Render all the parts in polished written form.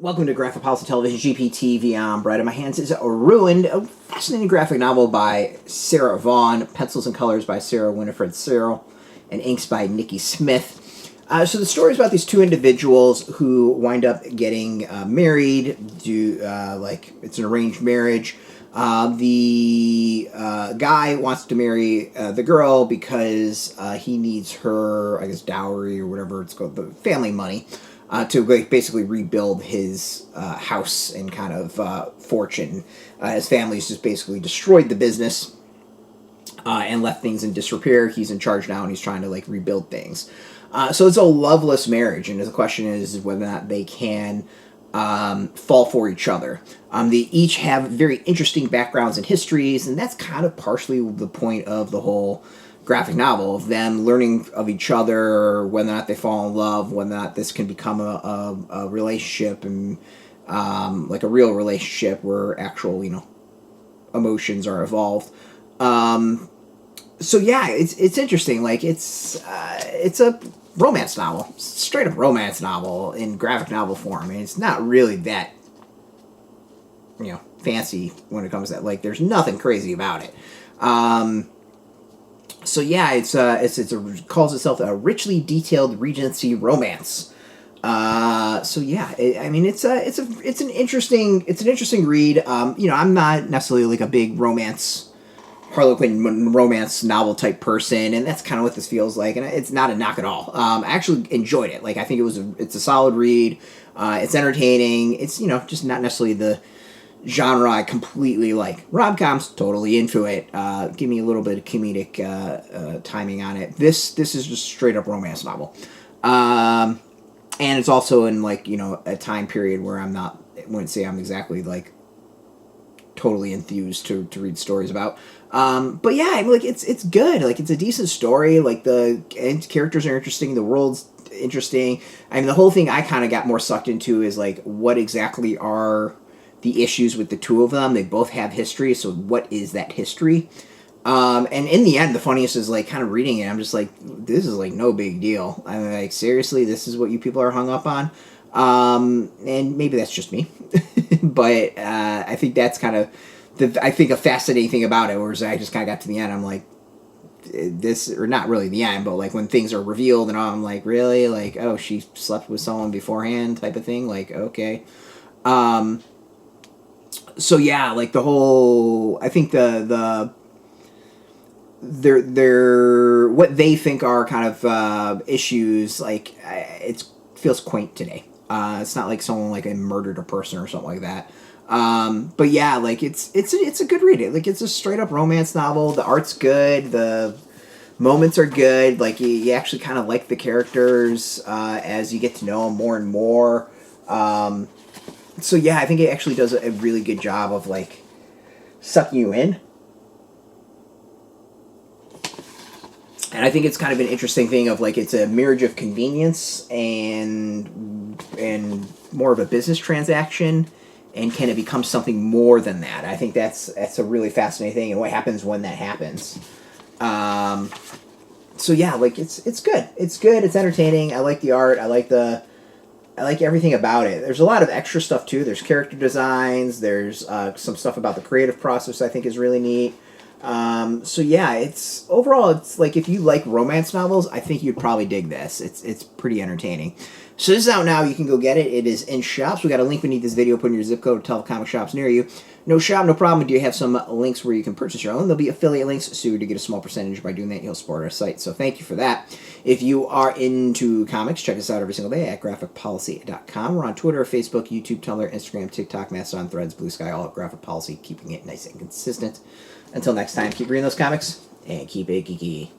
Welcome to Graphic Policy Television, GPTV. I'm Brett. In my hands is Ruined, a fascinating graphic novel by Sarah Vaughn, pencils and colors by Winifred, Searle, and inks by Niki Smith. So the story is about these two individuals who wind up getting married. It's an arranged marriage. The guy wants to marry the girl because he needs her, I guess, dowry or whatever it's called, the family money. To basically rebuild his house and kind of fortune. His family's just basically destroyed the business and left things in disrepair. He's in charge now, and he's trying to rebuild things. So it's a loveless marriage, and the question is whether or not they can fall for each other. They each have very interesting backgrounds and histories, and that's kind of partially the point of the whole graphic novel, of them learning of each other, whether or not they fall in love, whether or not this can become a relationship, and like a real relationship where actual, emotions are involved. So yeah, it's interesting. It's a romance novel, straight up romance novel in graphic novel form. I mean, it's not really that fancy when it comes to that. There's nothing crazy about it. So yeah, it calls itself a richly detailed Regency romance. So yeah, it's an interesting read. I'm not necessarily a big Harlequin romance novel type person, and that's kind of what this feels like. And it's not a knock at all. I actually enjoyed it. I think it's a solid read. It's entertaining. It's just not necessarily the genre I completely like. Rom-coms, totally into it. Give me a little bit of comedic timing on it. This is just straight up romance novel. And it's also in a time period where I wouldn't say I'm exactly totally enthused to read stories about. But yeah, it's good. It's a decent story. The characters are interesting. The world's interesting. The whole thing I kind of got more sucked into is what exactly are the issues with the two of them. They both have history, so what is that history? And in the end, the funniest is kind of reading it, I'm just this is no big deal. I'm seriously, this is what you people are hung up on? And maybe that's just me. But I think that's kind of a fascinating thing about it, whereas I just kind of got to the end, I'm this, or not really the end, but when things are revealed and all, I'm really? Oh, she slept with someone beforehand type of thing? Okay. So yeah, the whole, I think they're what they think are kind of issues, it feels quaint today. It's not someone murdered a person or something like that. But yeah, it's a good read. It's a straight up romance novel. The art's good. The moments are good. You actually kind of like the characters as you get to know them more and more. So yeah, I think it actually does a really good job of sucking you in. And I think it's kind of an interesting thing of it's a marriage of convenience and more of a business transaction, and can it become something more than that? I think that's a really fascinating thing, and what happens when that happens. So yeah, it's good. It's good. It's entertaining. I like the art. I like everything about it. There's a lot of extra stuff too. There's character designs. There's some stuff about the creative process I think is really neat. So yeah, it's if you like romance novels, I think you'd probably dig this. It's pretty entertaining. So this is out now. You can go get it. It is in shops. We got a link beneath this video. Put in your zip code to tell comic shops near you. No shop, no problem. Do you have some links where you can purchase your own? There'll be affiliate links, so to get a small percentage by doing that, you'll support our site. So thank you for that. If you are into comics, check us out every single day at graphicpolicy.com. We're on Twitter, Facebook, YouTube, Tumblr, Instagram, TikTok, Mastodon, Threads, Blue Sky, all at Graphic Policy, keeping it nice and consistent. Until next time, keep reading those comics and keep it geeky.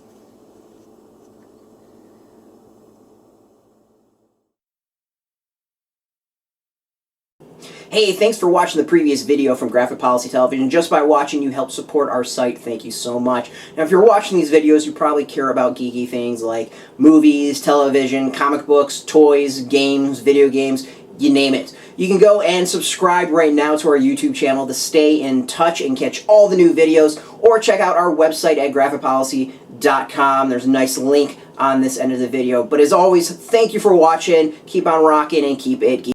Hey, thanks for watching the previous video from Graphic Policy Television. Just by watching, you help support our site. Thank you so much. Now, if you're watching these videos, you probably care about geeky things like movies, television, comic books, toys, games, video games, you name it. You can go and subscribe right now to our YouTube channel to stay in touch and catch all the new videos, or check out our website at graphicpolicy.com. There's a nice link on this end of the video. But as always, thank you for watching. Keep on rocking and keep it geeky.